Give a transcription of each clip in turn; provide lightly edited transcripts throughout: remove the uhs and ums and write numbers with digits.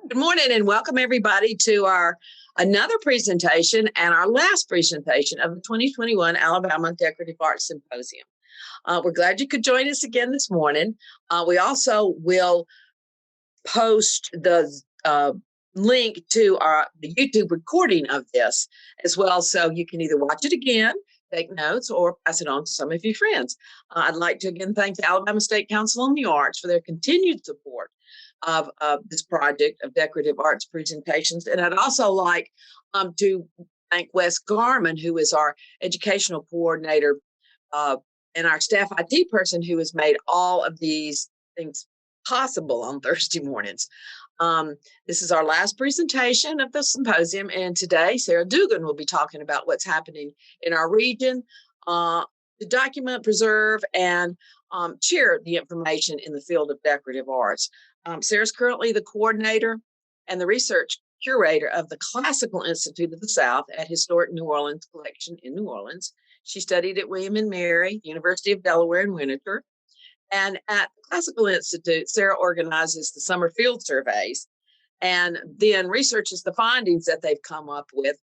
Good morning and welcome everybody to our another presentation and our last presentation of the 2021 Alabama Decorative Arts Symposium. We're glad you could join us again this morning. We also will post the link to the YouTube recording of this as well, so you can either watch it again, take notes, or pass it on to some of your friends. I'd like to again thank the Alabama State Council on the Arts for their continued support of this project of decorative arts presentations. And I'd also like to thank Wes Garman, who is our educational coordinator and our staff IT person who has made all of these things possible on Thursday mornings. This is our last presentation of the symposium, and today Sarah Duggan will be talking about what's happening in our region to document, preserve, and share the information in the field of decorative arts. Sarah's currently the coordinator and the research curator of the Classical Institute of the South at Historic New Orleans Collection in New Orleans. She studied at William and Mary, University of Delaware in Winter. And at the Classical Institute, Sarah organizes the summer field surveys and then researches the findings that they've come up with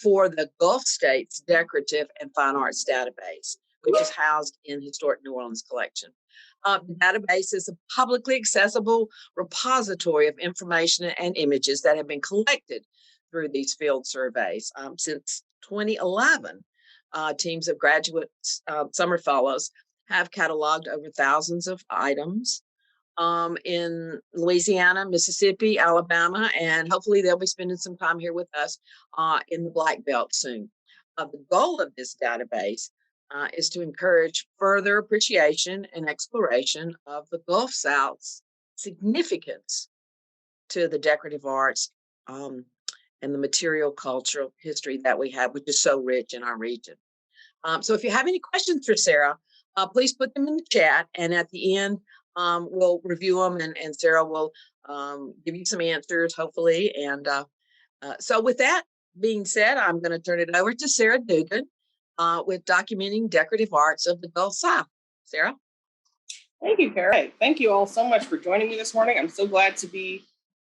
for the Gulf States Decorative and Fine Arts Database, which is housed in Historic New Orleans Collection. The database is a publicly accessible repository of information and images that have been collected through these field surveys. Since 2011, teams of graduates, summer fellows, have cataloged over thousands of items in Louisiana, Mississippi, Alabama, and hopefully they'll be spending some time here with us in the Black Belt soon. The goal of this database is to encourage further appreciation and exploration of the Gulf South's significance to the decorative arts and the material cultural history that we have, which is so rich in our region. So if you have any questions for Sarah, please put them in the chat, and at the end, we'll review them, and Sarah will give you some answers, hopefully. And so with that being said, I'm going to turn it over to Sarah Duggan with documenting decorative arts of the Gulf South. Sarah? Thank you, Carol. Thank you all so much for joining me this morning. I'm so glad to be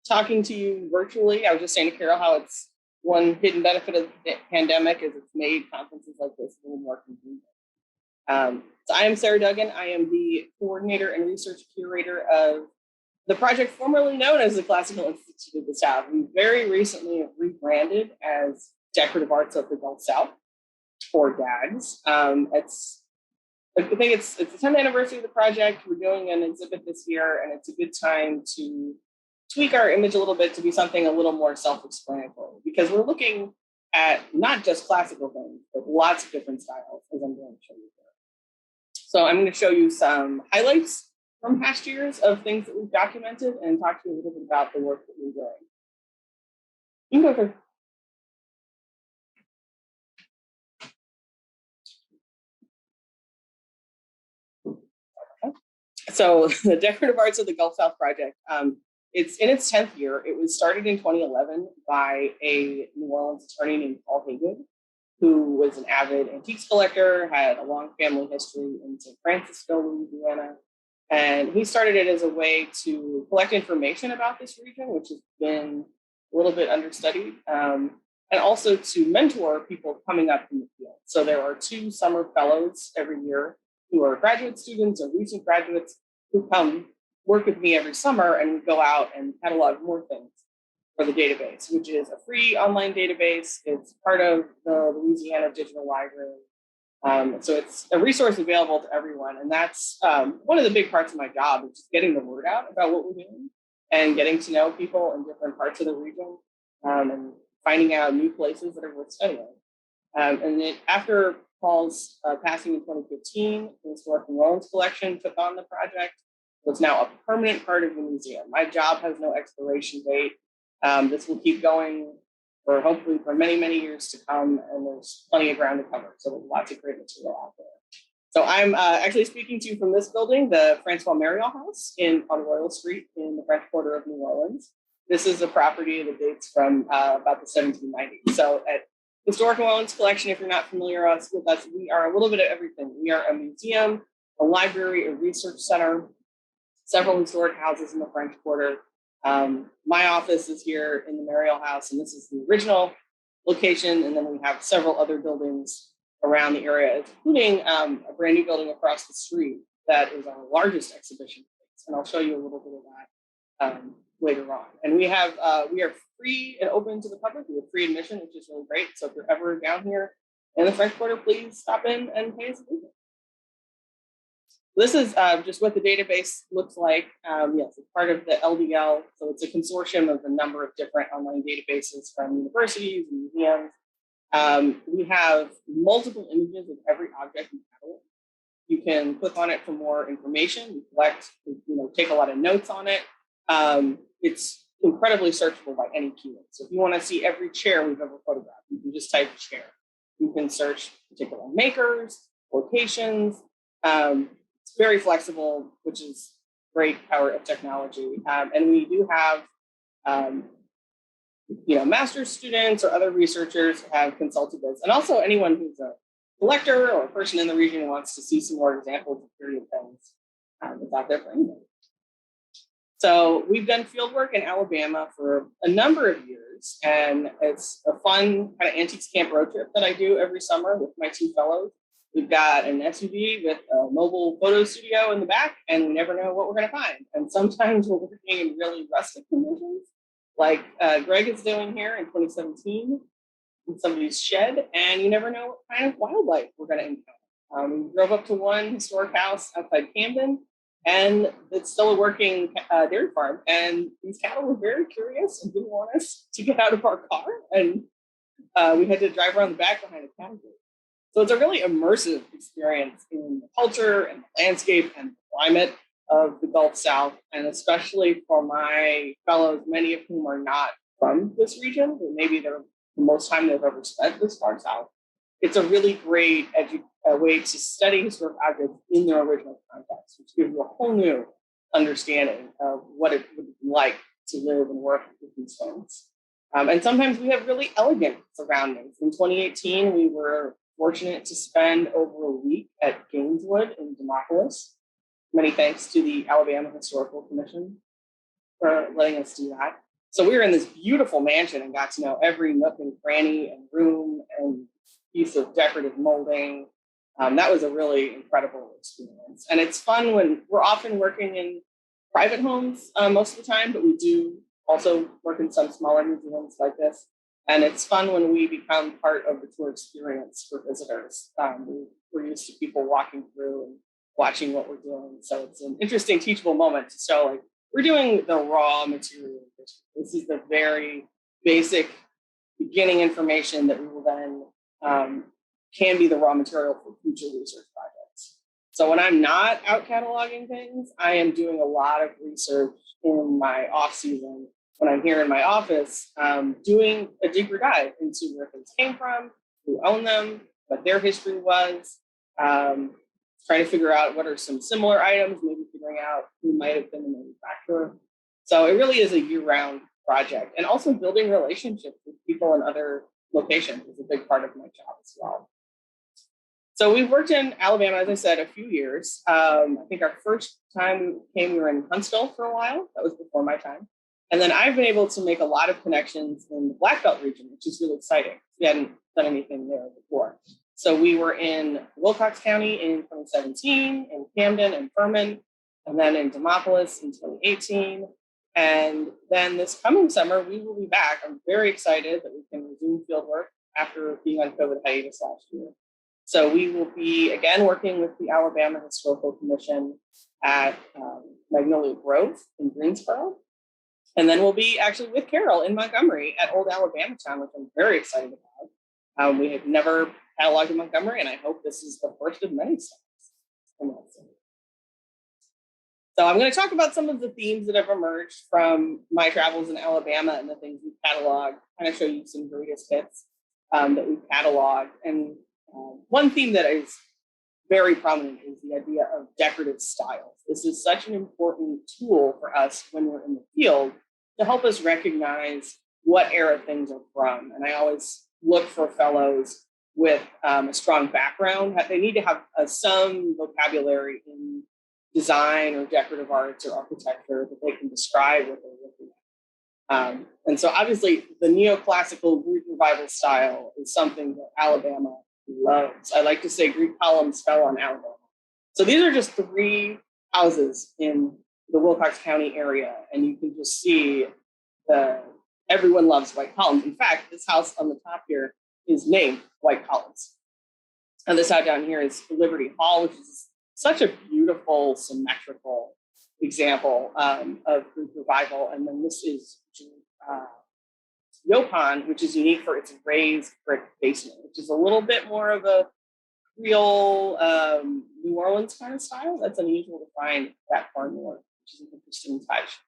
talking to you virtually. I was just saying to Carol how it's one hidden benefit of the pandemic is it's made conferences like this a little more convenient. So I am Sarah Duggan. I am the coordinator and research curator of the project formerly known as the Classical Institute of the South. We very recently rebranded as Decorative Arts of the Gulf South, or DAGS. I think it's the 10th anniversary of the project. We're doing an exhibit this year, and it's a good time to tweak our image a little bit to be something a little more self-explanatory, because we're looking at not just classical things, but lots of different styles, as I'm going to show you here. So I'm going to show you some highlights from past years of things that we've documented and talk to you a little bit about the work that we're doing. You can go through. So the Decorative Arts of the Gulf South Project, it's in its 10th year. It was started in 2011 by a New Orleans attorney named Paul Haygood, who was an avid antiques collector, had a long family history in St. Francisco, Louisiana. And he started it as a way to collect information about this region, which has been a little bit understudied, and also to mentor people coming up in the field. So there are 2 summer fellows every year who are graduate students or recent graduates who come work with me every summer, and we go out and catalog more things for the database, which is a free online database. It's part of the Louisiana Digital Library. So it's a resource available to everyone. And that's one of the big parts of my job, is just getting the word out about what we're doing and getting to know people in different parts of the region and finding out new places that are worth studying. And then after Paul's passing in 2015, the Historic New Orleans Collection took on the project. It's now a permanent part of the museum. My job has no expiration date. This will keep going for hopefully for many, many years to come, and there's plenty of ground to cover. So there's lots of great material out there. So I'm actually speaking to you from this building, the Francois Marial House on Royal Street in the French Quarter of New Orleans. This is a property that dates from about the 1790s. So at Historic New Orleans Collection, if you're not familiar with us, we are a little bit of everything. We are a museum, a library, a research center, several historic houses in the French Quarter, My office is here in the Mariel House, and this is the original location. And then we have several other buildings around the area, including a brand new building across the street that is our largest exhibition space. And I'll show you a little bit of that later on. And we are free and open to the public. We have free admission, which is really great. So if you're ever down here in the French Quarter, please stop in and pay us a visit. This is just what the database looks like. Yes, it's part of the LDL. So it's a consortium of a number of different online databases from universities and museums. We have multiple images of every object in the catalog. You can click on it for more information. We collect, take a lot of notes on it. It's incredibly searchable by any keyword. So if you want to see every chair we've ever photographed, you can just type chair. You can search particular makers, locations. It's very flexible, which is great power of technology. And we do have, master's students or other researchers have consulted this. And also anyone who's a collector or a person in the region who wants to see some more examples of period things is out there for anyone. So we've done field work in Alabama for a number of years, and it's a fun kind of antiques camp road trip that I do every summer with my two fellows. We've got an SUV with a mobile photo studio in the back, and we never know what we're going to find. And sometimes we're working in really rustic conditions, like Greg is doing here in 2017 in somebody's shed, and you never know what kind of wildlife we're going to encounter. We drove up to one historic house outside Camden, and it's still a working dairy farm. And these cattle were very curious and didn't want us to get out of our car. And we had to drive around the back behind a cattle gate. So it's a really immersive experience in the culture and the landscape and the climate of the Gulf South. And especially for my fellows, many of whom are not from this region, or maybe they're the most time they've ever spent this far south. It's a really great way to study historic objects in their original context, which gives you a whole new understanding of what it would be like to live and work with these things. And sometimes we have really elegant surroundings. In 2018, we were fortunate to spend over a week at Gainesville in Demopolis. Many thanks to the Alabama Historical Commission for letting us do that. So we were in this beautiful mansion and got to know every nook and cranny and room and piece of decorative molding. That was a really incredible experience. And it's fun when we're often working in private homes most of the time, but we do also work in some smaller museums like this. And it's fun when we become part of the tour experience for visitors. We're used to people walking through and watching what we're doing. So it's an interesting teachable moment to show, like, we're doing the raw material. This is the very basic beginning information that we will then can be the raw material for future research projects. So when I'm not out cataloging things, I am doing a lot of research in my off season. When I'm here in my office, doing a deeper dive into where things came from, who owned them, what their history was, trying to figure out what are some similar items, maybe figuring out who might have been the manufacturer. So it really is a year-round project. And also building relationships with people in other locations is a big part of my job as well. So we've worked in Alabama, as I said, a few years. I think our first time we were in Huntsville for a while. That was before my time. And then I've been able to make a lot of connections in the Black Belt region, which is really exciting. We hadn't done anything there before. So we were in Wilcox County in 2017, in Camden and Furman, and then in Demopolis in 2018. And then this coming summer, we will be back. I'm very excited that we can resume field work after being on COVID hiatus last year. So we will be, again, working with the Alabama Historical Commission at Magnolia Grove in Greensboro. And then we'll be actually with Carol in Montgomery at Old Alabama Town, which I'm very excited about. We have never cataloged in Montgomery, and I hope this is the first of many steps. So I'm going to talk about some of the themes that have emerged from my travels in Alabama and the things we've cataloged, kind of show you some greatest hits that we've cataloged. And one theme that is very prominent is the idea of decorative styles. This is such an important tool for us when we're in the field to help us recognize what era things are from. And I always look for fellows with a strong background. They need to have some vocabulary in design or decorative arts or architecture that they can describe what they're looking at. And so obviously the neoclassical Greek revival style is something that Alabama loves. I like to say Greek columns fell on Alabama. So these are just 3 houses in the Wilcox County area, and you can just see everyone loves white columns. In fact, this house on the top here is named White Columns. And this house down here is Liberty Hall, which is such a beautiful, symmetrical example of Greek revival. And then this is Yopon, which is unique for its raised brick basement, which is a little bit more of a real New Orleans kind of style. That's unusual to find that far north, which is an interesting touch.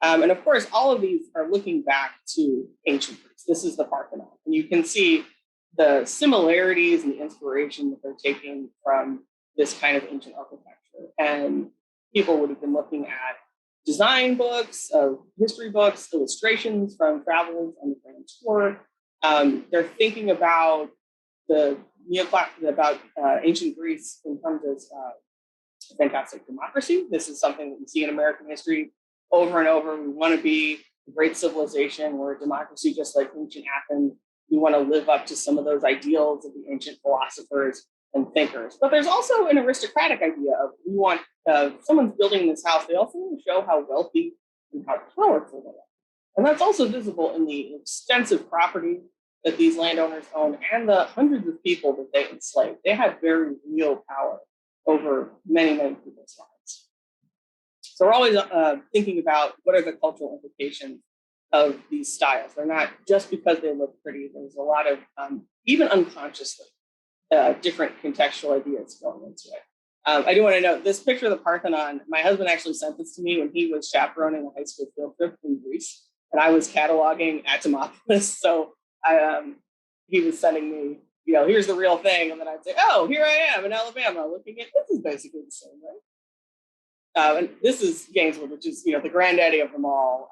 And of course, all of these are looking back to ancient Greece. This is the Parthenon. And you can see the similarities and the inspiration that they're taking from this kind of ancient architecture. And people would have been looking at design books, history books, illustrations from travelers on the Grand Tour. They're thinking about ancient Greece in terms of fantastic democracy. This is something that we see in American history over and over. We want to be a great civilization. We're a democracy just like ancient Athens. We want to live up to some of those ideals of the ancient philosophers and thinkers. But there's also an aristocratic idea of we want, someone's building this house, they also want to show how wealthy and how powerful they are. And that's also visible in the extensive property that these landowners own and the hundreds of people that they enslaved. They had very real power over many, many people's lives. So we're always thinking about what are the cultural implications of these styles. They're not just because they look pretty. There's a lot of, even unconsciously, different contextual ideas going into it. I do want to note this picture of the Parthenon. My husband actually sent this to me when he was chaperoning a high school field trip in Greece, and I was cataloging at Demopolis. So he was sending me, here's the real thing, and then I'd say, oh, here I am in Alabama, looking at this is basically the same, right? And this is Gainesville, which is the granddaddy of them all.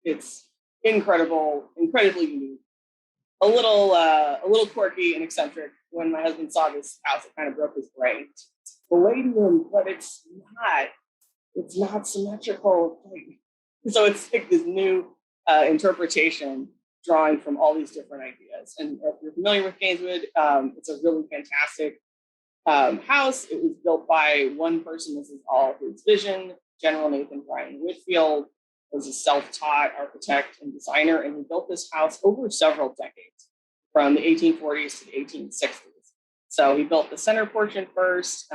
It's incredible, incredibly unique. A little quirky and eccentric. When my husband saw this house, it kind of broke his brain. It's Palladium, but it's not symmetrical. So it's like this new interpretation drawing from all these different ideas. And if you're familiar with Gainesville, it's a really fantastic house. It was built by one person. This is all his vision. General Nathan Bryan Whitfield was a self-taught architect and designer, and he built this house over several decades, from the 1840s to the 1860s. So he built the center portion first.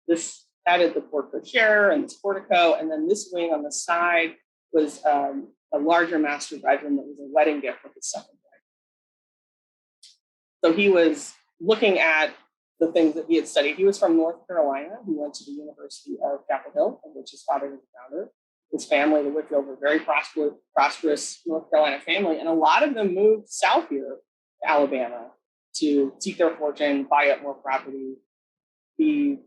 This added the porte cochere and this portico, and then this wing on the side was a larger master bedroom that was a wedding gift for his second wife. So he was looking at the things that he had studied. He was from North Carolina. He went to the University of Chapel Hill, in which his father was the founder. His family, the Whitfield, were a very prosperous North Carolina family, and a lot of them moved south here to Alabama to seek their fortune, buy up more property, be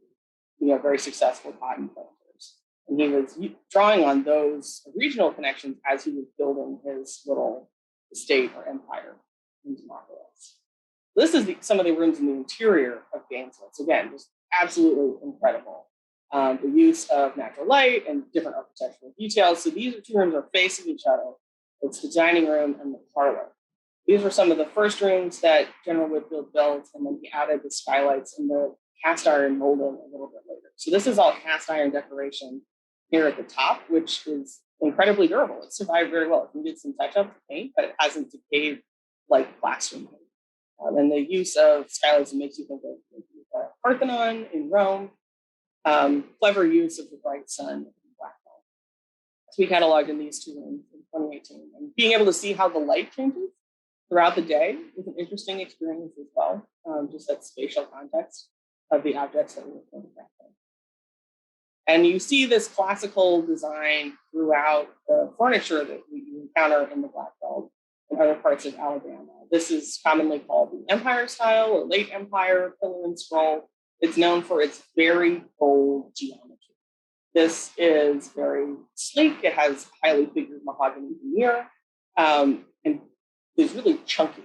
very successful cotton planters. And he was drawing on those regional connections as he was building his little estate or empire in Demopolis. This is some of the rooms in the interior of Gainesville. So again, just absolutely incredible. The use of natural light and different architectural details. So these two rooms are facing each other. It's the dining room and the parlor. These were some of the first rooms that General Whitfield built, and then he added the skylights and the cast iron molding a little bit later. So this is all cast iron decoration here at the top, which is incredibly durable. It survived very well. It needed some touch-up to paint, but it hasn't decayed like classroom paint. And the use of skylights makes you think of Parthenon in Rome. Clever use of the bright sun and black ball. So we cataloged in these two rooms in 2018. And being able to see how the light changes throughout the day is an interesting experience as well. Just that spatial context of the objects that we were photographing. And you see this classical design throughout the furniture that we encounter in the Black Belt and other parts of Alabama. This is commonly called the Empire style or late Empire pillar and scroll. It's known for its very bold geometry. This is very sleek. It has highly figured mahogany veneer and these really chunky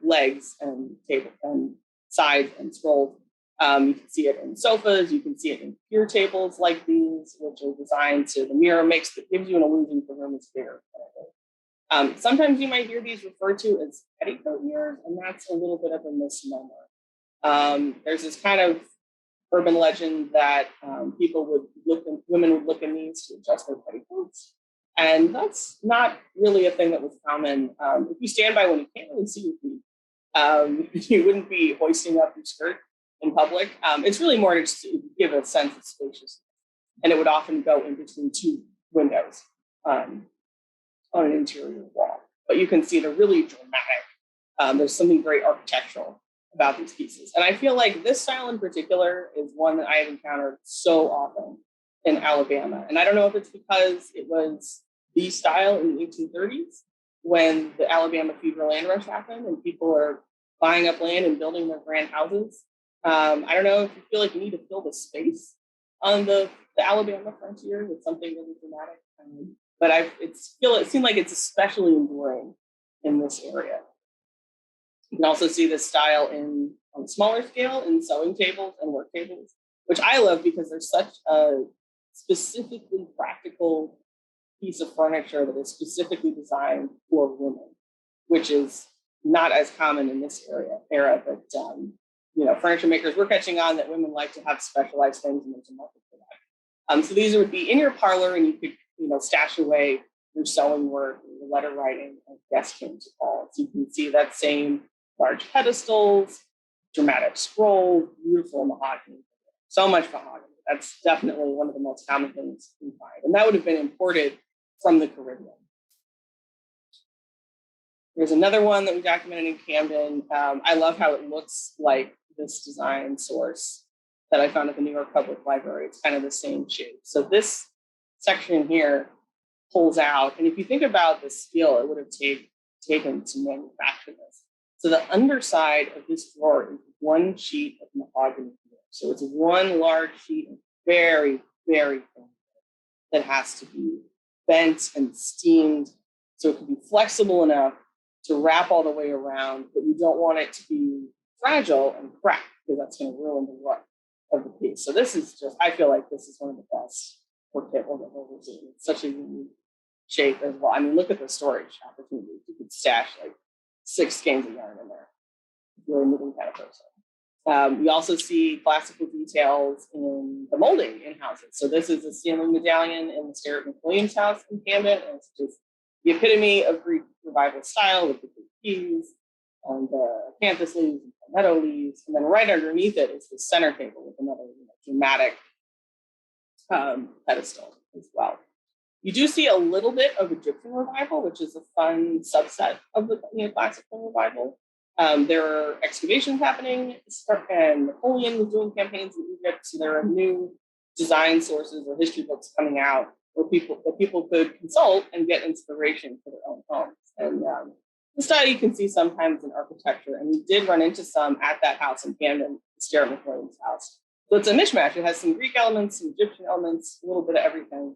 legs and table and sides and scrolls. You can see it in sofas. You can see it in pier tables like these, which are designed so the mirror gives you an illusion the room is bigger. Sometimes you might hear these referred to as petticoat mirrors, and that's a little bit of a misnomer. There's this kind of urban legend that women would look in these to adjust their petticoats. And that's not really a thing that was common. If you stand by when you can't really see your feet, you wouldn't be hoisting up your skirt in public. It's really more to give a sense of spaciousness. And it would often go in between two windows on an interior wall. But you can see they're really dramatic. There's something very architectural about these pieces. And I feel like this style in particular is one that I have encountered so often in Alabama. And I don't know if it's because it was the style in the 1830s when the Alabama fever land rush happened and people are buying up land and building their grand houses. I don't know if you feel like you need to fill the space on the Alabama frontier with something really dramatic. But it seemed like it's especially enduring in this area. You can also see this style on a smaller scale in sewing tables and work tables, which I love because there's such a specifically practical piece of furniture that is specifically designed for women, which is not as common in this era. But furniture makers, we're catching on that women like to have specialized things and there's a market for that. So these would be in your parlor, and you could stash away your sewing work, your letter writing, and desk came to call. So you can see that same large pedestals, dramatic scroll, beautiful mahogany. So much mahogany. That's definitely one of the most common things you find. And that would have been imported from the Caribbean. There's another one that we documented in Camden. I love how it looks like this design source that I found at the New York Public Library. It's kind of the same shape. So this section here pulls out. And if you think about the skill it would have taken to manufacture this. So the underside of this drawer is one sheet of mahogany. So it's one large sheet of very, very thin that has to be bent and steamed. So it can be flexible enough to wrap all the way around, but you don't want it to be fragile and crack because that's going to ruin the look of the piece. So I feel like this is one of the best work tables I've ever seen. It's such a unique shape as well. I mean, look at the storage opportunities. You could stash like 6 skeins of yarn in there if you're a knitting kind of person. We also see classical details in the molding in houses. So this is a ceiling medallion in the Sterrett McWilliams house in Camden, and it's just the epitome of Greek revival style with the Greek keys and the acanthus leaves and palmetto leaves. And then right underneath it is the center table with another dramatic pedestal as well. You do see a little bit of Egyptian revival, which is a fun subset of the classical revival. There are excavations happening, and Napoleon was doing campaigns in Egypt, so there are new design sources or history books coming out where people could consult and get inspiration for their own homes. And the style you can see sometimes in architecture, and we did run into some at that house in Camden, the Sterrett McWilliams house. So it's a mishmash. It has some Greek elements, some Egyptian elements, a little bit of everything.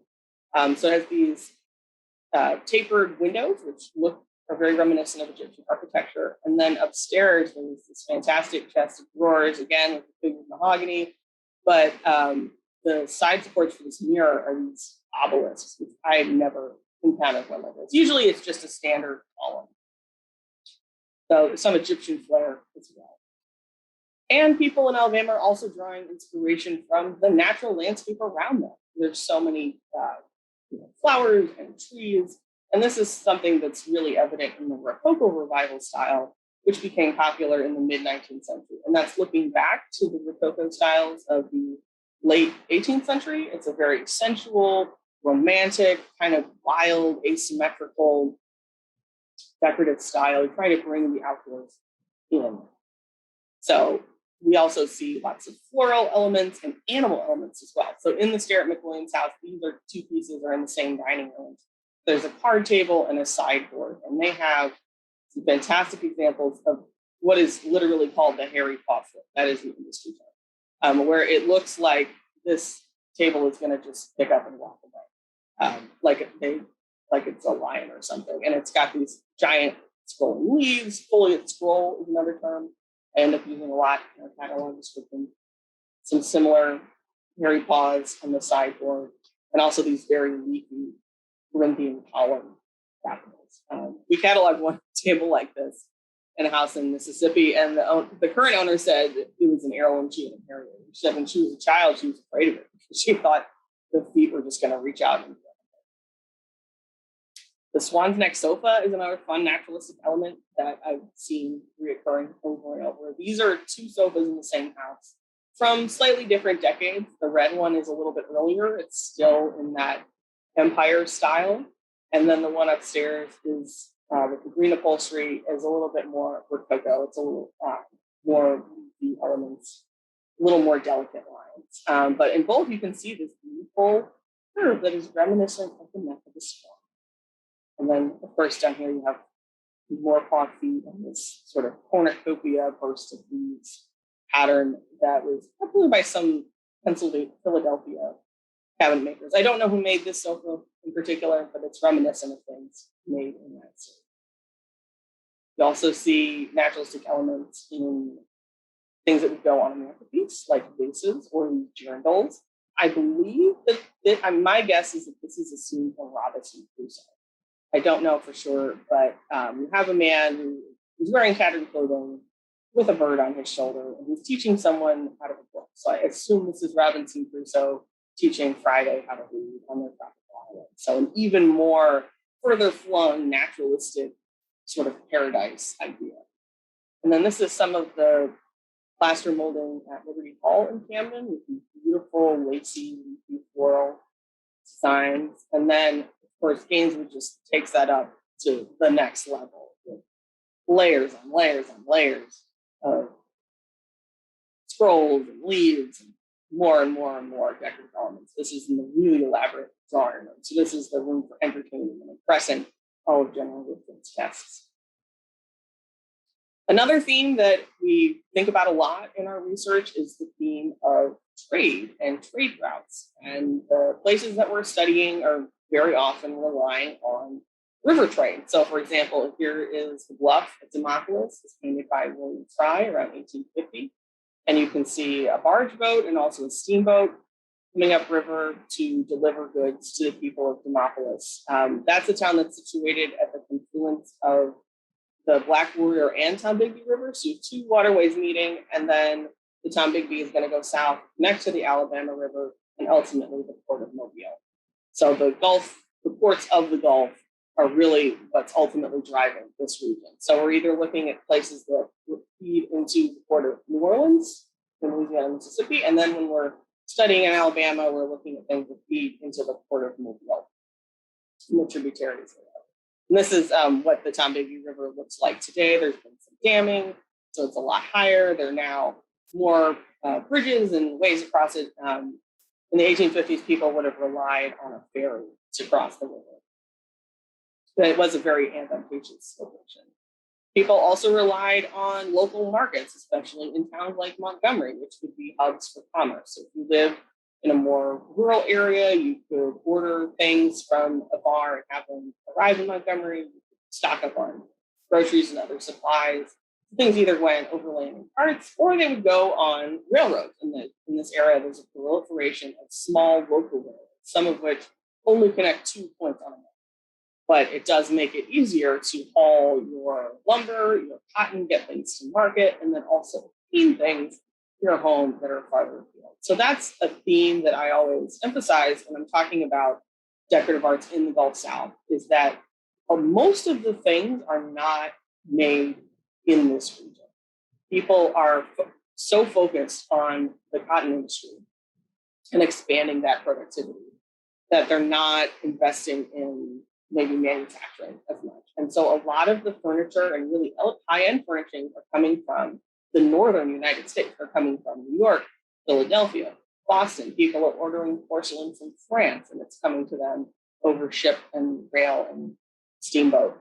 So it has these tapered windows, which are very reminiscent of Egyptian architecture. And then upstairs, there's this fantastic chest of drawers, again, with the figured mahogany. But the side supports for this mirror are these obelisks, which I've never encountered one like this. Usually it's just a standard column. So some Egyptian flair as well. And people in Alabama are also drawing inspiration from the natural landscape around them. There's so many flowers and trees. And this is something that's really evident in the Rococo revival style, which became popular in the mid-19th century. And that's looking back to the Rococo styles of the late 18th century. It's a very sensual, romantic, kind of wild, asymmetrical, decorative style, trying to bring the outdoors in. So we also see lots of floral elements and animal elements as well. So in the Sterrett McWilliams house, these are 2 pieces are in the same dining room. There's a card table and a sideboard, and they have some fantastic examples of what is literally called the hairy paw foot. That is the industry term, where it looks like this table is going to just pick up and walk away, like it's a lion or something. And it's got these giant scrolling leaves. Foliate scroll is another term I end up using a lot in our catalog description. some similar hairy paws on the sideboard, and also these very leafy Corinthian column capitals. We cataloged one table like this in a house in Mississippi, and the current owner said it was an heirloom she had inherited. She said when she was a child, she was afraid of it because she thought the feet were just going to reach out and grab it. The Swan's Neck sofa is another fun naturalistic element that I've seen reoccurring over and over. These are two sofas in the same house from slightly different decades. The red one is a little bit earlier. It's still in that Empire style. And then the one upstairs is with the green upholstery is a little bit more rococo. It's a little more the elements, a little more delicate lines. But in both, you can see this beautiful curve that is reminiscent of the neck of the swan. And then, of course, down here you have more paw feet and this sort of cornucopia burst of leaves pattern that was probably by some Philadelphia cabinet makers. I don't know who made this sofa in particular, but it's reminiscent of things made in that series. You also see naturalistic elements in things that would go on a mantelpiece, like vases or girandels. I believe that my guess is that this is a scene from Robinson Crusoe. I don't know for sure, but you have a man who is wearing tattered clothing with a bird on his shoulder, and he's teaching someone out of a book. So I assume this is Robinson Crusoe teaching Friday how to read on their tropical island. So an even more further flung naturalistic sort of paradise idea. And then this is some of the plaster molding at Liberty Hall in Camden with these beautiful lacy floral designs. And then, of course, Gainesville just takes that up to the next level with layers on layers on layers of scrolls and leaves and more and more and more decorative elements. This is in the really elaborate drawing room. So this is the room for entertaining and impressing all of General Whitfield's guests. Another theme that we think about a lot in our research is the theme of trade and trade routes. And the places that we're studying are very often relying on river trade. So for example, here is the bluff at Demopolis. It's painted by William Fry around 1850. And you can see a barge boat and also a steamboat coming upriver to deliver goods to the people of Demopolis. That's a town that's situated at the confluence of the Black Warrior and Tombigbee River. So you have two waterways meeting, and then the Tombigbee is going to go south next to the Alabama River and ultimately the Port of Mobile. So the ports of the Gulf are really what's ultimately driving this region. So we're either looking at places that feed into the Port of New Orleans in Louisiana, Mississippi, and then when we're studying in Alabama, we're looking at things that feed into the Port of Mobile and the tributaries. And this is what the Tombigbee River looks like today. There's been some damming, so it's a lot higher. There are now more bridges and ways across it. In the 1850s, people would have relied on a ferry to cross the river. But it was a very advantageous location. People also relied on local markets, especially in towns like Montgomery, which would be hubs for commerce. So if you lived in a more rural area, you could order things from a bar and have them arrive in Montgomery, you could stock up on groceries and other supplies. Things either went overland in carts or they would go on railroads. In this area, there's a proliferation of small local railroads, some of which only connect 2 points on a map. But it does make it easier to haul your lumber, your cotton, get things to market, and then also clean things your home that are farther afield. So that's a theme that I always emphasize when I'm talking about decorative arts in the Gulf South, is that most of the things are not made in this region. People are so focused on the cotton industry and expanding that productivity that they're not investing in maybe manufacturing as much. And so a lot of the furniture and really high-end furnishings are coming from the northern United States. They're coming from New York, Philadelphia, Boston. People are ordering porcelain from France, and it's coming to them over ship and rail and steamboat.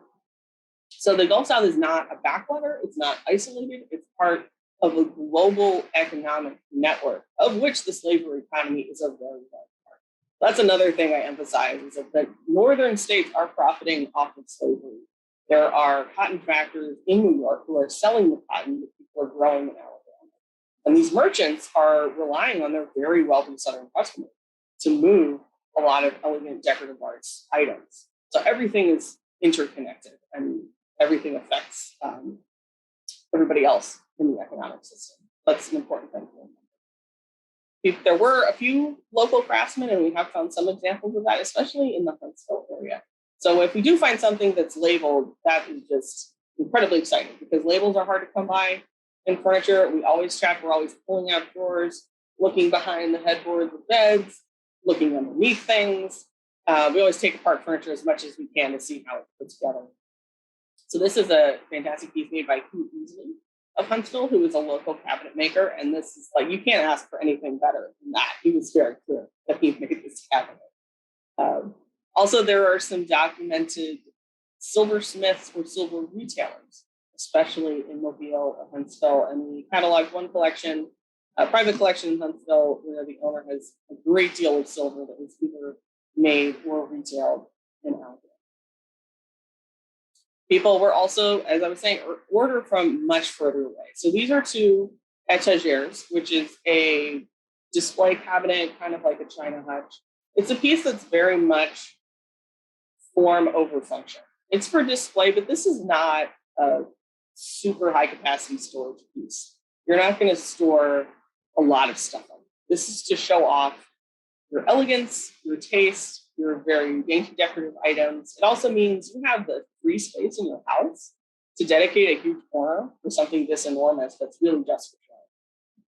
So the Gulf South is not a backwater. It's not isolated. It's part of a global economic network, of which the slavery economy is a very large part. That's another thing I emphasize, is that the northern states are profiting off of slavery. There are cotton factories in New York who are selling the cotton that people are growing in Alabama. And these merchants are relying on their very wealthy Southern customers to move a lot of elegant decorative arts items. So everything is interconnected and everything affects everybody else in the economic system. That's an important thing to remember. There were a few local craftsmen, and we have found some examples of that, especially in the Huntsville area. So if we do find something that's labeled, that is just incredibly exciting because labels are hard to come by in furniture. We always check, we're always pulling out drawers, looking behind the headboards of beds, looking underneath things. We always take apart furniture as much as we can to see how it fits together. So this is a fantastic piece made by Hugh Easley of Huntsville, who is a local cabinet maker. And this is like, you can't ask for anything better than that. He was very clear that he made this cabinet. Also, there are some documented silversmiths or silver retailers, especially in Mobile or Huntsville. And we cataloged one collection, a private collection in Huntsville, where the owner has a great deal of silver that was either made or retailed in Alabama. People were also, as I was saying, order from much further away. So these are two etagères, which is a display cabinet, kind of like a China hutch. It's a piece that's very much form over function. It's for display, but this is not a super high capacity storage piece. You're not going to store a lot of stuff on it. This is to show off your elegance, your taste, your very dainty decorative items. It also means you have the free space in your house to dedicate a huge corner for something this enormous that's really just for show.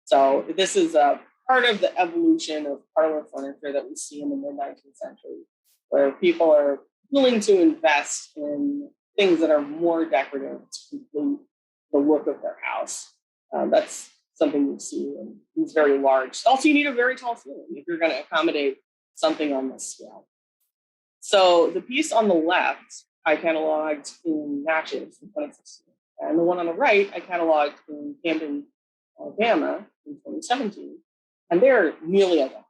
So this is a part of the evolution of parlor furniture that we see in the mid-19th century, where people are willing to invest in things that are more decorative to complete the look of their house. That's something you see in these very large. Also, you need a very tall ceiling if you're going to accommodate something on this scale. So the piece on the left, I cataloged in Mattress in 2016. And the one on the right, I cataloged in Camden, Alabama in 2017. And they're nearly identical.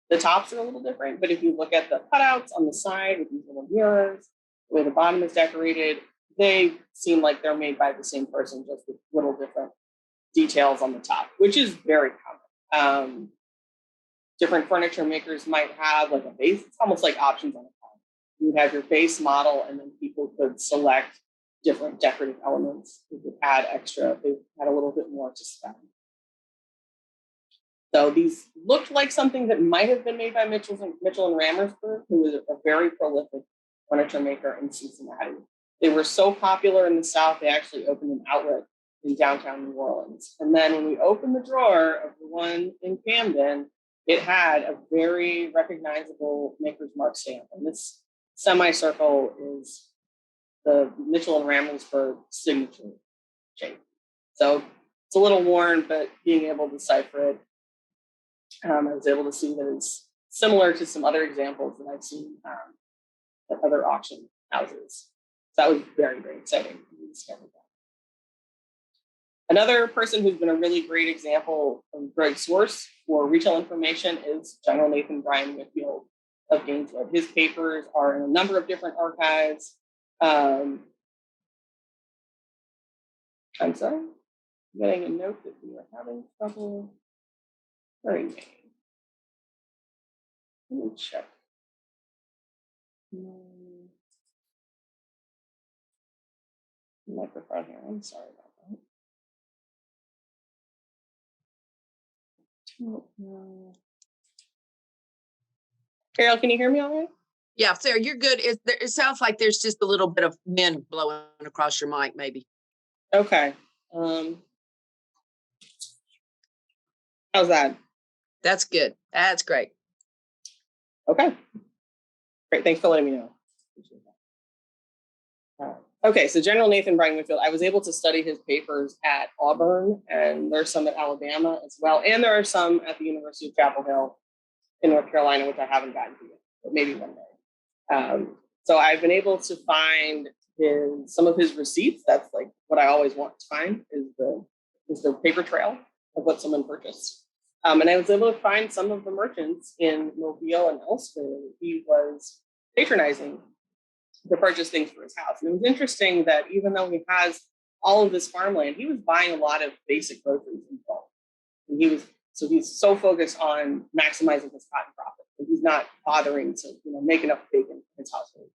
The tops are a little different, but if you look at the cutouts on the side with these little mirrors, the way the bottom is decorated, they seem like they're made by the same person, just with little different details on the top, which is very common. Different furniture makers might have like a base. It's almost like options on a phone. You would have your base model, and then people could select different decorative elements. You could add extra. They had a little bit more to spend. So these looked like something that might have been made by Mitchell and Rammersburg, who was a very prolific furniture maker in Cincinnati. They were so popular in the South, they actually opened an outlet in downtown New Orleans. And then when we opened the drawer of the one in Camden, it had a very recognizable Maker's Mark stamp. And this semicircle is the Mitchell and Rammersburg signature shape. So it's a little worn, but being able to decipher it, I was able to see that it's similar to some other examples that I've seen at other auction houses. So that was very, very exciting to discover that. Another person who's been a really great example of great source for retail information is General Nathan Bryan Whitfield of Gainesville. His papers are in a number of different archives. I'm sorry, I'm getting a note that we are having trouble. Very name. Let me check. Microphone here. I'm sorry about that. Carol, can you hear me all right? Yeah, Sarah, you're good. It sounds like there's just a little bit of wind blowing across your mic, maybe. Okay. How's that? That's good. That's great. Okay. Great. Thanks for letting me know. Okay, so General Nathan Bryan Whitfield, I was able to study his papers at Auburn, and there's some at Alabama as well. And there are some at the University of Chapel Hill in North Carolina, which I haven't gotten to yet, but maybe one day. So I've been able to find some of his receipts. That's like what I always want to find is the paper trail of what someone purchased. And I was able to find some of the merchants in Mobile and elsewhere that he was patronizing to purchase things for his house. And it was interesting that even though he has all of this farmland, he was buying a lot of basic groceries in bulk. And he's so focused on maximizing his cotton profit that he's not bothering to make enough bacon for his household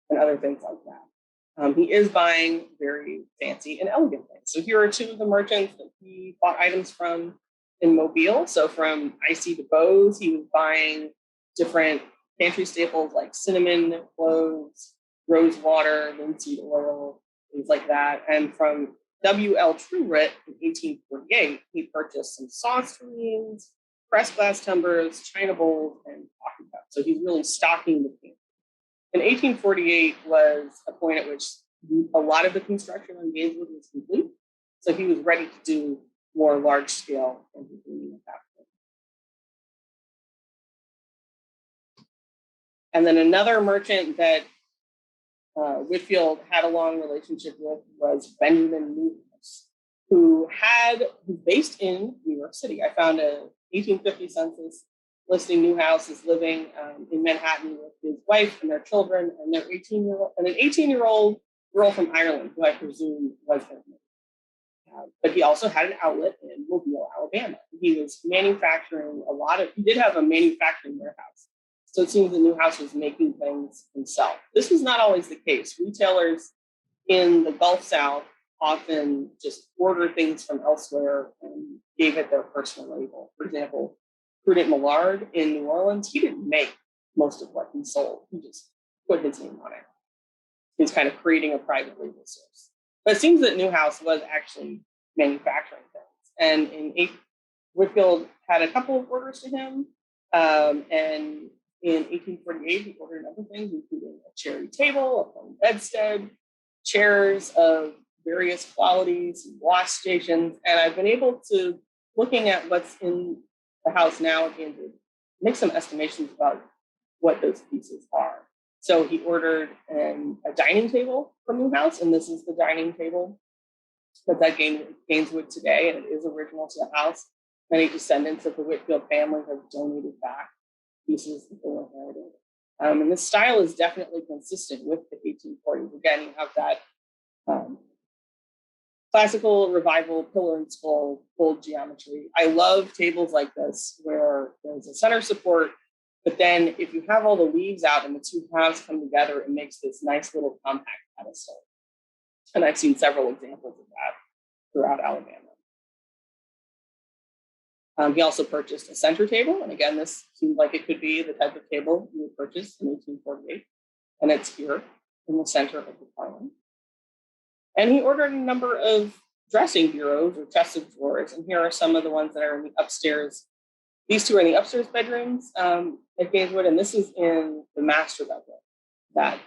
and other things like that. He is buying very fancy and elegant things. So here are two of the merchants that he bought items from in Mobile. So from Icy to Bose, he was buying different pantry staples like cinnamon, cloves, rose water, linseed oil, things like that. And from W.L. Truitt in 1848, he purchased some sauce tureens, pressed glass tumbers, china bowls, and coffee cups. So he's really stocking the pantry. And 1848 was a point at which a lot of the construction on Gainesville was complete. So he was ready to do more large scale engineering at that point. And then another merchant that Whitfield had a long relationship with was Benjamin Newhouse, who's based in New York City. I found a 1850 census listing Newhouse is living in Manhattan with his wife and their children and their 18-year-old girl from Ireland, who I presume was their maid. But he also had an outlet in Mobile, Alabama. He was manufacturing he did have a manufacturing warehouse. So it seems the Newhouse was making things himself. This was not always the case. Retailers in the Gulf South often just order things from elsewhere and gave it their personal label. For example, Prudent Millard in New Orleans, he didn't make most of what he sold. He just put his name on it. He's kind of creating a private label source. But it seems that Newhouse was actually manufacturing things. And Whitfield had a couple of orders to him. And in 1848, he ordered other things, including a cherry table, a foam bedstead, chairs of various qualities, wash stations. And I've been able to, looking at what's in the house now, again, to make some estimations about what those pieces are. So he ordered a dining table from Newhouse, and this is the dining table that's at Gaineswood today, and it is original to the house. Many descendants of the Whitfield family have donated back pieces that they inherited. And this style is definitely consistent with the 1840s. Again, you have that classical revival pillar and skull fold geometry. I love tables like this where there's a center support, but then if you have all the leaves out and the two halves come together, it makes this nice little compact pedestal. And I've seen several examples of that throughout Alabama. He also purchased a center table. And again, this seemed like it could be the type of table you would purchase in 1848. And it's here in the center of the parlor. And he ordered a number of dressing bureaus or chests of drawers. And here are some of the ones that are in the upstairs. These two are in the upstairs bedrooms at Gaineswood. And this is in the master bedroom that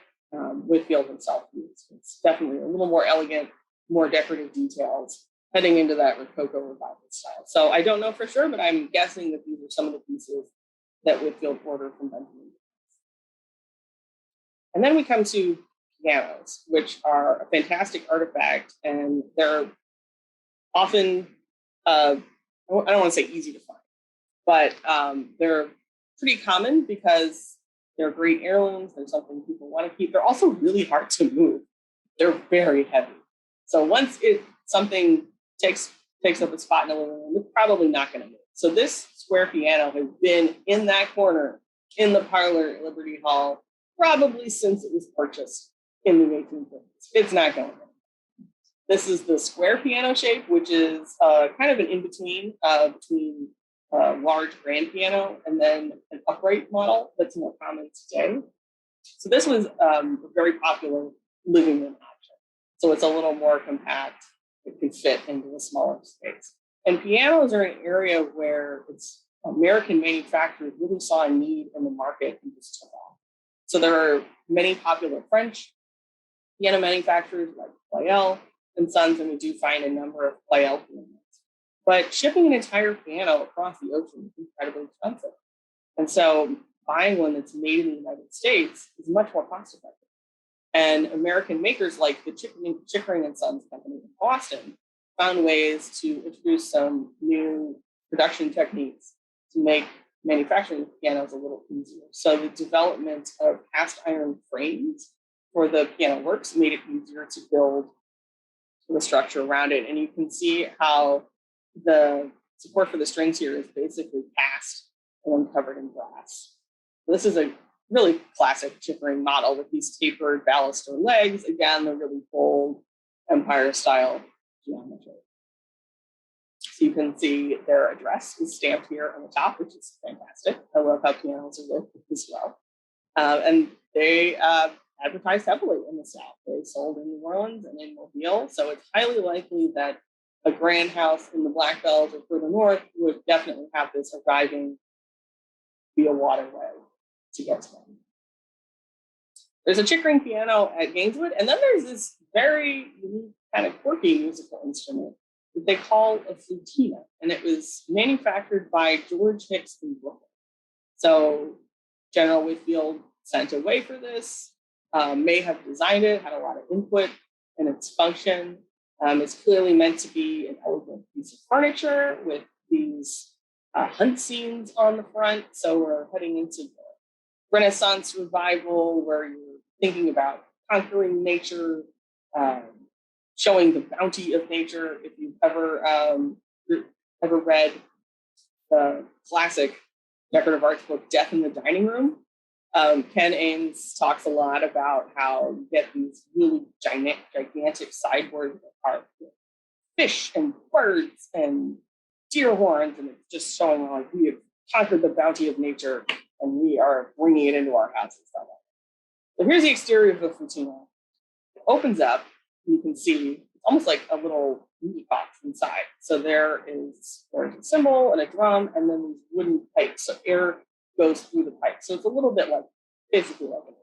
Whitfield himself used. It's definitely a little more elegant, more decorative details, heading into that Rococo revival style. So I don't know for sure, but I'm guessing that these are some of the pieces that Whitfield ordered from Benjamin. And then we come to pianos, which are a fantastic artifact, and they're often, I don't want to say easy to find, but they're pretty common because they're great heirlooms. They're something people want to keep. They're also really hard to move. They're very heavy. So once something takes up a spot in the living room, it's probably not going to move. So this square piano has been in that corner in the parlor at Liberty Hall probably since it was purchased in the 1850s. It's not going anywhere. This is the square piano shape, which is kind of an in-between between a large grand piano and then an upright model that's more common today. So this was a very popular living room option. So it's a little more compact. It can fit into a smaller space. And pianos are an area where it's American manufacturers really saw a need in the market and just took off. So there are many popular French piano manufacturers like Pleyel and Sons, and we do find a number of Pleyel pianos. But shipping an entire piano across the ocean is incredibly expensive. And so buying one that's made in the United States is much more cost effective. And American makers like the Chickering and Sons company in Boston found ways to introduce some new production techniques to make manufacturing pianos a little easier. So the development of cast iron frames for the piano works made it easier to build the structure around it. And you can see how the support for the strings here is basically cast and then covered in glass. This is a really classic chippering model with these tapered baluster legs. Again, the really bold Empire style geometry. So you can see their address is stamped here on the top, which is fantastic. I love how pianos are lit as well. And they advertised heavily in the South. They sold in New Orleans and in Mobile. So it's highly likely that a grand house in the Black Belt or further north would definitely have this arriving via waterway to get to them. There's a Chickering piano at Gainesville, and then there's this very unique kind of quirky musical instrument that they call a Futina, and it was manufactured by George Hicks in Brooklyn. So General Whitfield sent away for this, may have designed it, had a lot of input in its function. It's clearly meant to be an elegant piece of furniture with these hunt scenes on the front. So we're heading into the Renaissance revival where you're thinking about conquering nature, showing the bounty of nature. If you've ever read the classic decorative arts book, Death in the Dining Room, Ken Ames talks a lot about how you get these really gigantic sideboards that are fish and birds and deer horns, and it's just showing like we have conquered the bounty of nature and we are bringing it into our houses. So here's the exterior of the Futina. It opens up, you can see it's almost like a little music box inside. So there's a cymbal and a drum, and then these wooden pipes. So air goes through the pipes. So it's a little bit like, basically like an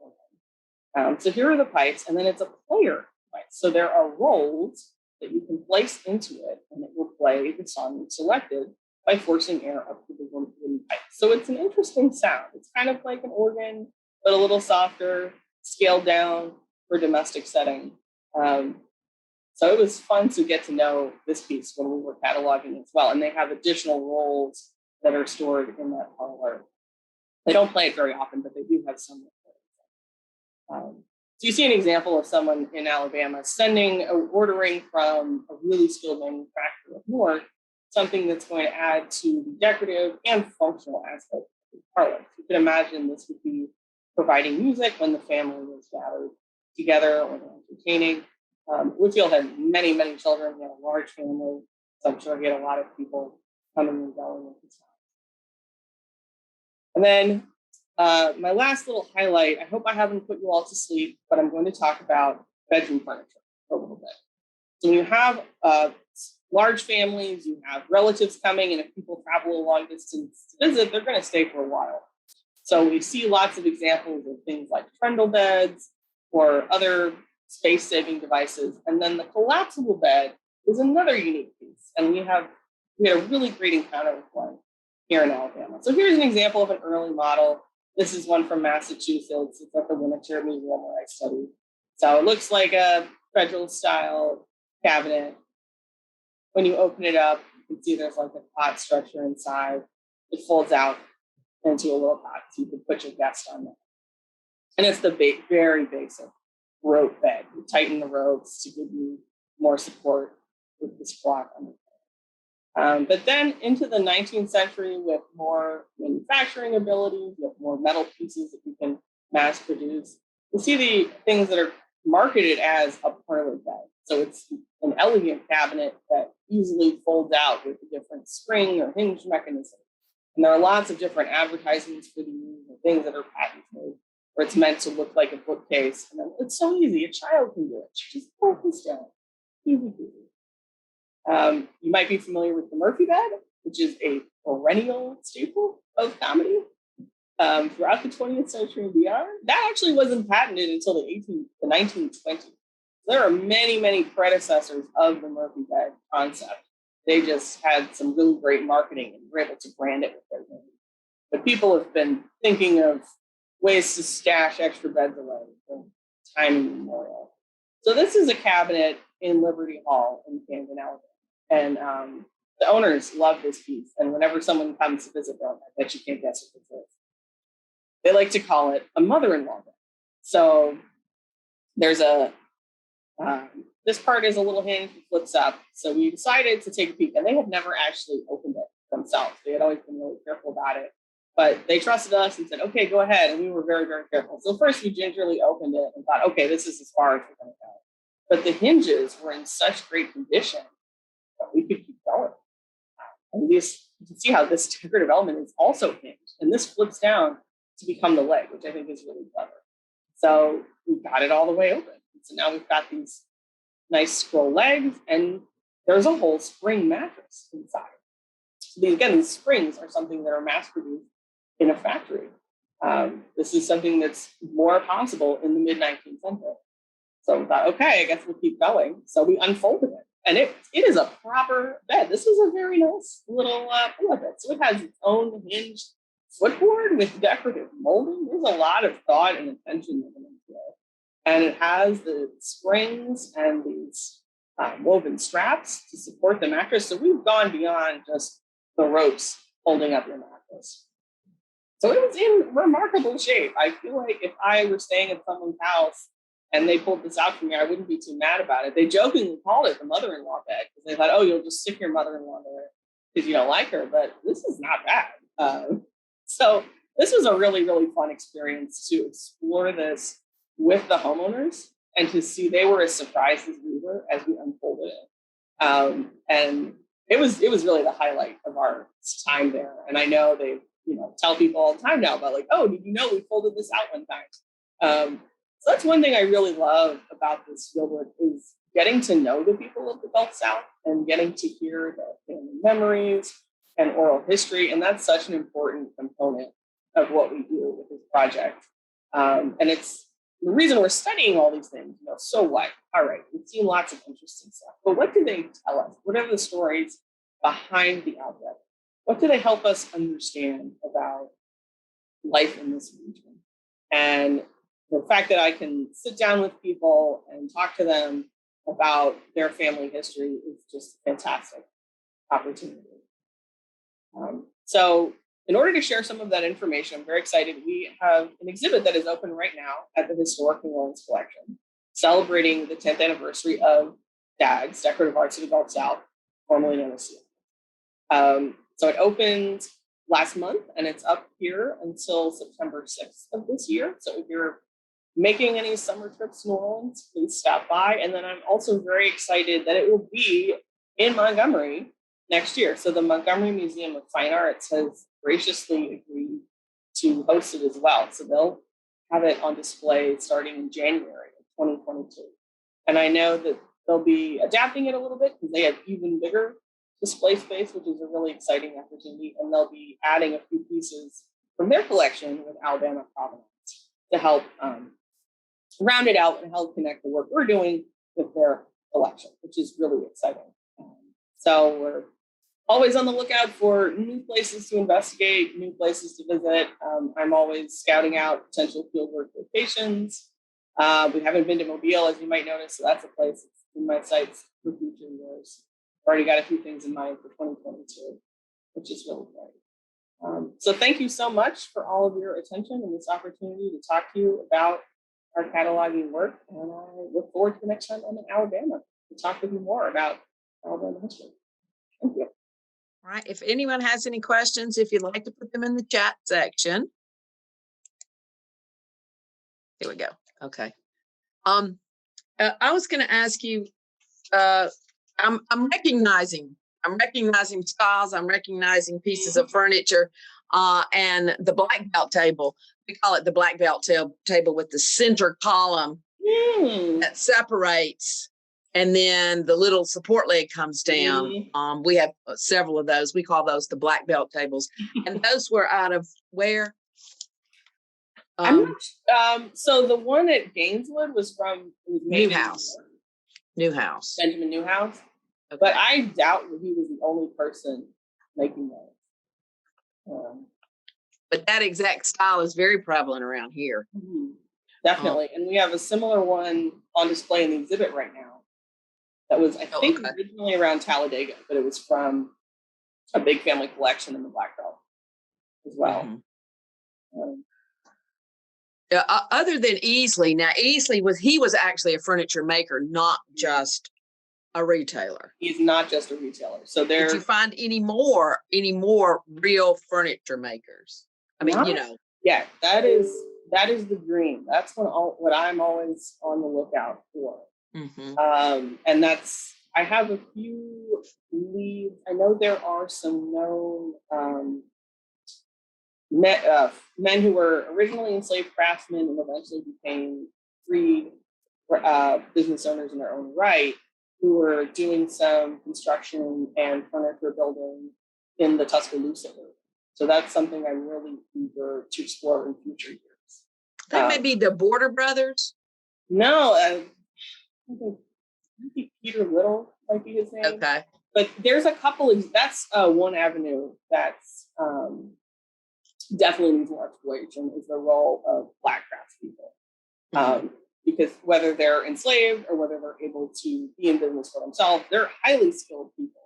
organ. So here are the pipes, and then it's a player pipe. So there are rolls that you can place into it, and it will play the song you selected by forcing air up through the wooden pipe. So it's an interesting sound. It's kind of like an organ, but a little softer, scaled down for domestic setting. So it was fun to get to know this piece when we were cataloging as well. And they have additional rolls that are stored in that parlor. They don't play it very often, but they do have some. So you see an example of someone in Alabama ordering from a really skilled manufacturer of North, something that's going to add to the decorative and functional aspect of the parlor. You can imagine this would be providing music when the family was gathered together or entertaining. Woodfield had many, many children. He had a large family, so I'm sure he had a lot of people coming and going at his house. And then my last little highlight, I hope I haven't put you all to sleep, but I'm going to talk about bedroom furniture for a little bit. So when you have large families, you have relatives coming, and if people travel a long distance to visit, they're going to stay for a while. So we see lots of examples of things like trundle beds or other space-saving devices. And then the collapsible bed is another unique piece. And we had a really great encounter with one here in Alabama. So here's an example of an early model. This is one from Massachusetts. It's at the Winter Museum where I studied. So it looks like a federal style cabinet. When you open it up, you can see there's like a pot structure inside. It folds out into a little pot, so you can put your guest on there. And it's the very basic rope bed. You tighten the ropes to give you more support with this block on the bed. But then into the 19th century, with more manufacturing abilities, you have more metal pieces that you can mass produce. You see the things that are marketed as a parlor bed. So it's an elegant cabinet that easily folds out with a different spring or hinge mechanism. And there are lots of different advertisements for these things that are patented, where it's meant to look like a bookcase. And then it's so easy. A child can do it. Just pull this down. Easy peasy. You might be familiar with the Murphy bed, which is a perennial staple of comedy throughout the 20th century and beyond. That actually wasn't patented until the 1920s. There are many, many predecessors of the Murphy bed concept. They just had some really great marketing and were able to brand it with their name. But people have been thinking of ways to stash extra beds away for time immemorial. So this is a cabinet in Liberty Hall in Camden, Alabama. And the owners love this piece. And whenever someone comes to visit them, I bet you can't guess what this is. They like to call it a mother-in-law bed. So there's this part is a little hinge that flips up. So we decided to take a peek, and they had never actually opened it. themselves. They had always been really careful about it. But they trusted us and said, okay, go ahead. And we were very, very careful. So first we gingerly opened it and thought, okay, this is as far as we're going to go. But the hinges were in such great condition that we could keep going. And this, you can see how this decorative element is also hinged. And this flips down to become the leg, which I think is really clever. So we got it all the way open. So now we've got these nice scroll legs, and there's a whole spring mattress inside. So these springs are something that are mass produced in a factory. This is something that's more possible in the mid-19th century. So we thought, okay, I guess we'll keep going. So we unfolded it. And it is a proper bed. This is a very nice little pillow bed. So it has its own hinged footboard with decorative molding. There's a lot of thought and attention that went into it. And it has the springs and these woven straps to support the mattress. So we've gone beyond just the ropes holding up your mattress. So it was in remarkable shape. I feel like if I were staying at someone's house and they pulled this out for me, I wouldn't be too mad about it. They jokingly called it the mother-in-law bed because they thought, oh, you'll just stick your mother-in-law there because you don't like her. But this is not bad. So this was a really, really fun experience to explore this with the homeowners and to see they were as surprised as we were as we unfolded it. And it was really the highlight of our time there. And I know they tell people all the time now about like, oh, did you know we folded this out one time? So that's one thing I really love about this fieldwork is getting to know the people of the Gulf South and getting to hear their family memories and oral history. And that's such an important component of what we do with this project. And it's the reason we're studying all these things, so what? All right, we've seen lots of interesting stuff, but what do they tell us? What are the stories behind the object? What do they help us understand about life in this region? And the fact that I can sit down with people and talk to them about their family history is just a fantastic opportunity. So in order to share some of that information, I'm very excited. We have an exhibit that is open right now at the Historic New Orleans Collection, celebrating the 10th anniversary of DAGS, Decorative Arts of the Gulf South, formerly known as Swan. So it opened last month, and it's up here until September 6th of this year. So if you're making any summer trips to New Orleans, please stop by. And then I'm also very excited that it will be in Montgomery next year. So the Montgomery Museum of Fine Arts has graciously agreed to host it as well. So they'll have it on display starting in January of 2022. And I know that they'll be adapting it a little bit because they have even bigger display space, which is a really exciting opportunity. And they'll be adding a few pieces from their collection with Alabama provenance to help round it out and help connect the work we're doing with their collection, which is really exciting. So we're always on the lookout for new places to investigate, new places to visit. I'm always scouting out potential fieldwork locations. We haven't been to Mobile, as you might notice, so that's a place that's in my sights for future years. I've already got a few things in mind for 2022, which is really great. So thank you so much for all of your attention and this opportunity to talk to you about our cataloging work. And I look forward to the next time I'm in Alabama to talk with you more about Alabama history. Thank you. All right. If anyone has any questions, if you'd like to put them in the chat section. Here we go. Okay. I was going to ask you, I'm recognizing styles, I'm recognizing pieces of furniture, and the black belt table. We call it the black belt table with the center column that separates, and then the little support leg comes down. We have several of those. We call those the black belt tables, and those were out of where? So the one at Gainesville was Newhouse. Benjamin Newhouse. Okay. But I doubt that he was the only person making those. But that exact style is very prevalent around here. Definitely. And we have a similar one on display in the exhibit right now. That was, I think, originally around Talladega, but it was from a big family collection in the Black Belt as well. Other than Easley, now Easley was actually a furniture maker, not just a retailer. He's not just a retailer. So Did you find any more real furniture makers? I mean, Yeah, that is the dream. That's what I'm always on the lookout for. Mm-hmm. And I have a few leads. I know there are some known men who were originally enslaved craftsmen and eventually became free business owners in their own right, who were doing some construction and furniture building in the Tuscaloosa area. So that's something I'm really eager to explore in future years. That may be the Border Brothers. No, I think Peter Little might be his name. Okay. But there's a couple of, that's one avenue that's definitely needs more exploration, is the role of Black craftspeople. Mm-hmm. Because whether they're enslaved or whether they're able to be in business for themselves, they're highly skilled people.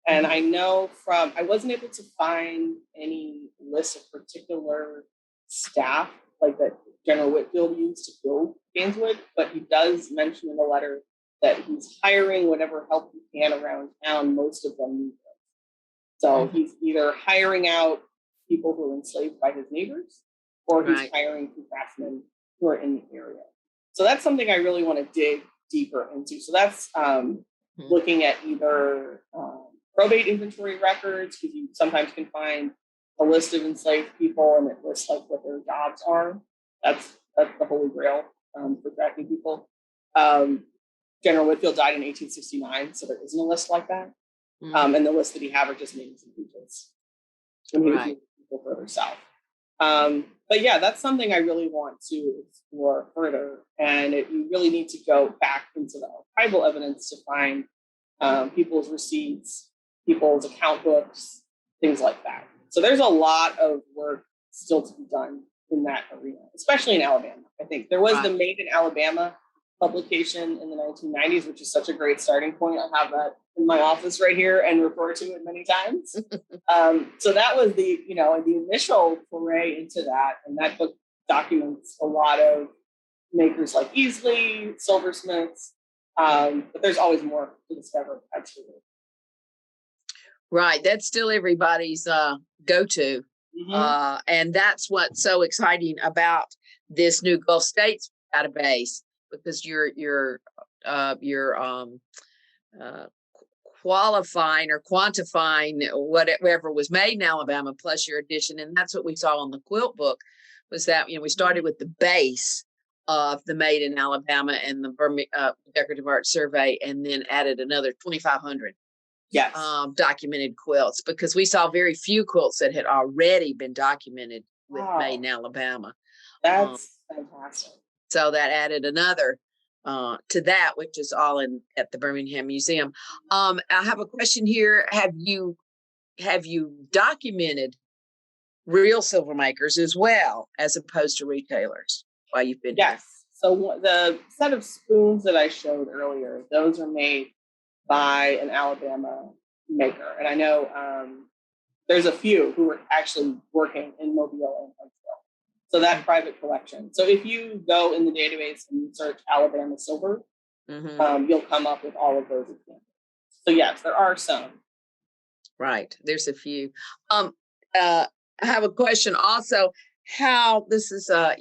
And I know I wasn't able to find any list of particular staff like that General Whitfield used to build Gainesville, but he does mention in the letter that he's hiring whatever help he can around town. Most of them need them. So he's either hiring out people who are enslaved by his neighbors, or he's hiring craftsmen who are in the area. So that's something I really want to dig deeper into. So that's looking at either probate inventory records, because you sometimes can find a list of enslaved people and it lists like what their jobs are. That's the holy grail for tracking people. General Whitfield died in 1869, so there isn't a list like that. And the lists that he have are just names and regions when he was moving people further south. But yeah, that's something I really want to explore further. And you really need to go back into the archival evidence to find people's receipts, people's account books, things like that. So there's a lot of work still to be done in that arena, especially in Alabama. I think there was the Made in Alabama publication in the 1990s, which is such a great starting point. I have that in my office right here and refer to it many times. So that was the initial foray into that. And that book documents a lot of makers like Easley, silversmiths, but there's always more to discover. Absolutely. Right. That's still everybody's go-to. Mm-hmm. And that's what's so exciting about this new Gulf States database, because you're qualifying or quantifying whatever was made in Alabama plus your addition. And that's what we saw on the quilt book, was that, we started with the base of the Made in Alabama and the Decorative Art Survey, and then added another 2,500 documented quilts, because we saw very few quilts that had already been documented with Made in Alabama. That's fantastic. So that added another to that, which is all at the Birmingham Museum. I have a question here. Have you documented real silver makers as well, as opposed to retailers, while you've been here? So the set of spoons that I showed earlier, those are made by an Alabama maker. And I know there's a few who are actually working in Mobile and Huntsville. So that private collection. So if you go in the database and search Alabama silver, you'll come up with all of those examples. So yes, there are some. Right. There's a few. I have a question also. How this is, how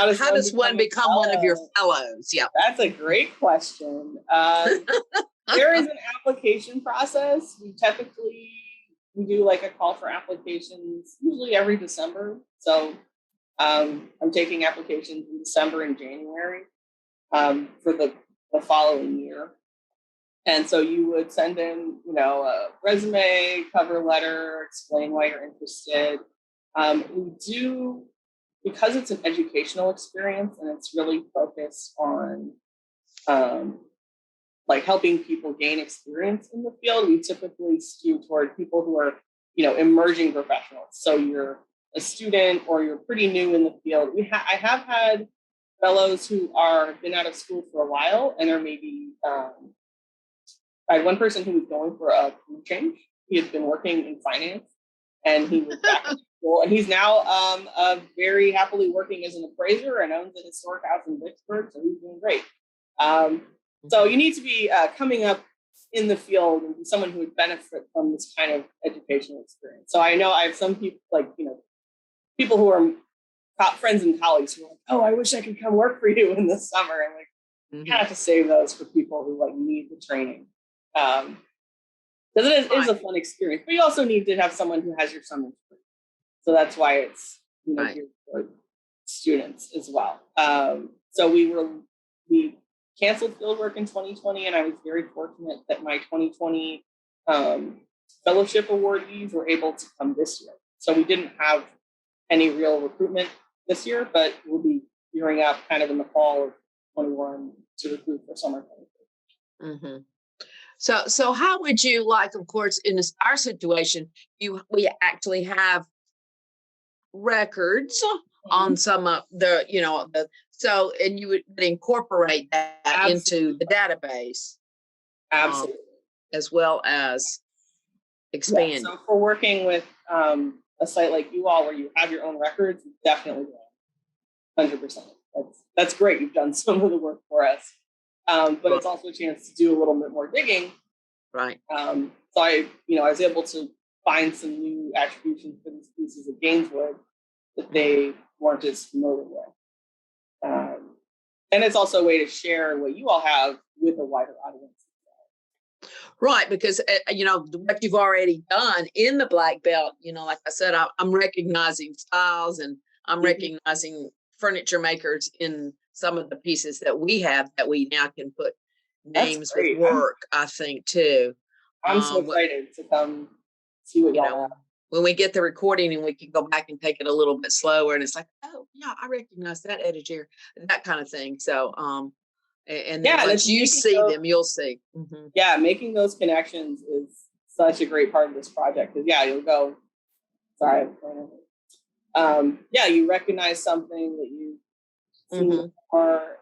does one become one of your fellows? Yeah, that's a great question. There is an application process. We do like a call for applications usually every December. So I'm taking applications in December and January for the following year. And so you would send in, a resume, cover letter, explain why you're interested. We do, because it's an educational experience and it's really focused on helping people gain experience in the field, we typically skew toward people who are, emerging professionals. So you're a student or you're pretty new in the field. I have had fellows who are been out of school for a while and are maybe, I had one person who was going for a career change. He had been working in finance and he was back in school, and he's now very happily working as an appraiser and owns a historic house in Vicksburg. So he's doing great. So you need to be coming up in the field and be someone who would benefit from this kind of educational experience. So I know I have some people, like, people who are friends and colleagues who are like, oh, I wish I could come work for you in the summer. I'm like, you have to save those for people who like need the training. Because it is a fun experience, but you also need to have someone who has your summer free. So that's why it's geared for students as well. So we canceled fieldwork in 2020, and I was very fortunate that my 2020 fellowship awardees were able to come this year. So we didn't have any real recruitment this year, but we'll be gearing up kind of in the fall of 21 to recruit for summer 23. So how would you like, of course, in our situation, we actually have records on some of the, and you would incorporate that into the database. Absolutely. As well as expand. So if we're working with a site like you all where you have your own records, definitely 100%. That's great. You've done some of the work for us. But it's also a chance to do a little bit more digging. Right. So I was able to find some new attributions for these pieces of Gainesville that they weren't as familiar with. And it's also a way to share what you all have with a wider audience. Right, because what you've already done in the black belt, like I said, I'm recognizing styles, and I'm recognizing furniture makers in some of the pieces that we have that we now can put names with work. I think too. I'm so excited to come see what y'all have. When we get the recording and we can go back and take it a little bit slower, and it's like, oh yeah, I recognize that editor, that kind of thing. So and then once you see them, you'll see. Yeah, making those connections is such a great part of this project, because you'll go, sorry, you recognize something that you've seen before.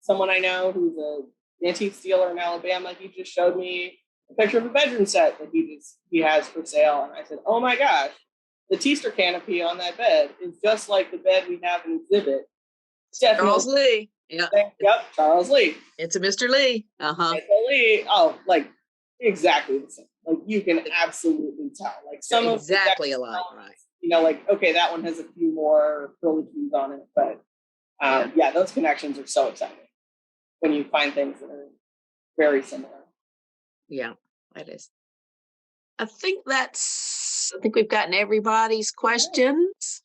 Someone I know who's an antique dealer in Alabama, he just showed me a picture of a bedroom set that he has for sale, and I said, oh my gosh, the Teaster canopy on that bed is just like the bed we have in exhibit. Charles Lee. Yeah. Yep, Charles Lee. It's a Mr. Lee. It's a Lee. Oh, like exactly the same. Like you can absolutely tell. Like some of exactly alike, right? Like okay, that one has a few more frilly keys on it, but those connections are so exciting when you find things that are very similar. Yeah, that is. I think we've gotten everybody's questions.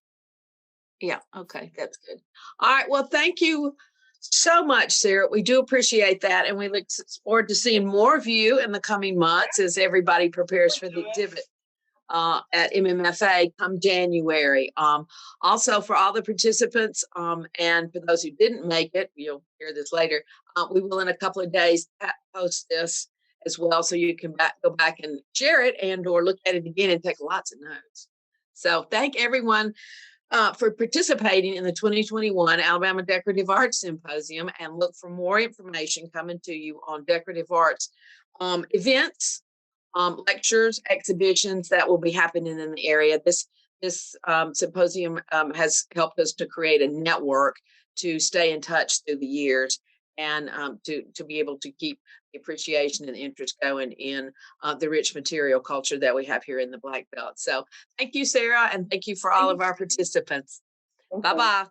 Yeah, okay, that's good. All right, well, thank you so much, Sarah. We do appreciate that, and we look forward to seeing more of you in the coming months as everybody prepares for the exhibit at MMFA come January. Also, for all the participants and for those who didn't make it, you'll hear this later, we will in a couple of days post this as well, so you can go back and share it and or look at it again and take lots of notes. So thank everyone for participating in the 2021 Alabama Decorative Arts Symposium, and look for more information coming to you on decorative arts events, lectures, exhibitions that will be happening in the area. This symposium has helped us to create a network to stay in touch through the years, and to be able to keep the appreciation and interest going in the rich material culture that we have here in the Black Belt. So thank you, Sarah, and thank you for all of our participants. Bye-bye.